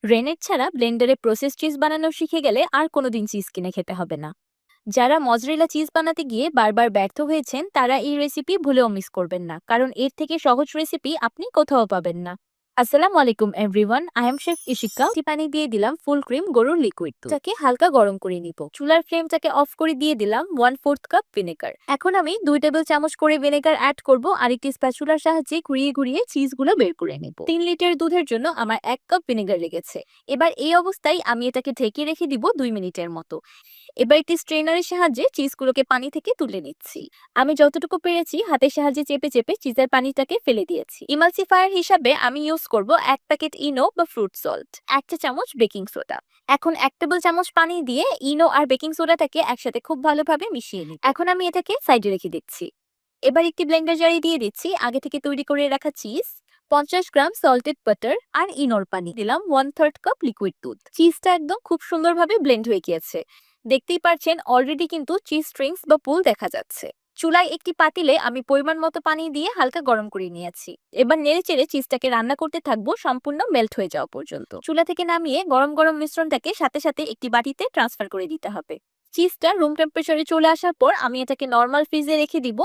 রেনেট ছাড়া ব্লেন্ডারে process cheese বানানো শিখে গেলে আর কোনোদিন চিজ কিনে খেতে হবে না। যারা মজরেলা চিজ বানাতে গিয়ে বারবার ব্যর্থ হয়েছেন তারা এই রেসিপি ভুলেও মিস করবেন না, কারণ এর থেকে সহজ রেসিপি আপনি কোথাও পাবেন না। আসসালামু আলাইকুম everyone, I am chef Ishika. পানি দিয়ে দিলাম ফুল ক্রিম গরুর লিকুইড, তাকে হালকা গরম করে নিব। চুলার ফ্লেমটাকে অফ করে দিয়ে দিলাম 1/4 কাপ ভিনেগার। এখন আমি 2 টেবিল চামচ করে ভিনেগার অ্যাড করব আর একটি স্প্যাচুলার সাহায্যে ঘুরিয়ে ঘুরিয়ে চিজগুলো বের করে নেব। 3 লিটার দুধের জন্য আমার 1 কাপ ভিনেগার লেগেছে। এবার এই অবস্থায় আমি এটাকে ঢেকে রেখে দিব 2 মিনিটের মতো। এবার একটি স্ট্রেনারের সাহায্যে চিজগুলোকে পানি থেকে তুলে নিচ্ছি। আমি যতটুকু পেরেছি হাতের সাহায্যে চেপে চেপে চিজের পানিটাকে ফেলে দিয়েছি। ইমালসিফায়ার হিসাবে আমি ইউজ করব 1 প্যাকেট ইনো বা ফ্রুট সল্ট, 1 চা চামচ বেকিং সোডা। এখন 1 টেবিল চামচ পানি দিয়ে ইনো আর বেকিং সোডাটাকে একসাথে খুব ভালোভাবে মিশিয়ে নিই। এখন আমি এটাকে সাইডে রেখে দিচ্ছি। এবার একটি ব্লেন্ডার জারে দিয়ে দিচ্ছি আগে থেকে তৈরি করে রাখা চিজ, 50 গ্রাম সল্টেড বাটার আর ইনোর পানি। দিলাম 1/3 কাপ লিকুইড দুধ। চিজটা একদম খুব সুন্দরভাবে ব্লেন্ড হয়ে গিয়েছে। দেখতেই পাচ্ছেন অলরেডি কিন্তু চিজ স্ট্রিংস বা পুল দেখা যাচ্ছে। চুলায় একটি পাতিলে আমি পরিমাণ মতো পানি দিয়ে হালকা গরম করে নিয়েছি। এবার নেড়ে চেড়ে চিজটাকে রান্না করতে থাকবো সম্পূর্ণ মেল্ট হয়ে যাওয়া পর্যন্ত। চুলা থেকে নামিয়ে গরম গরম মিশ্রণটাকে সাথে সাথে একটি বাটিতে ট্রান্সফার করে দিতে হবে। চিজটা রুম টেম্পারেচারে চলে আসার পর আমি এটাকে নরমাল ফ্রিজে রেখে দিব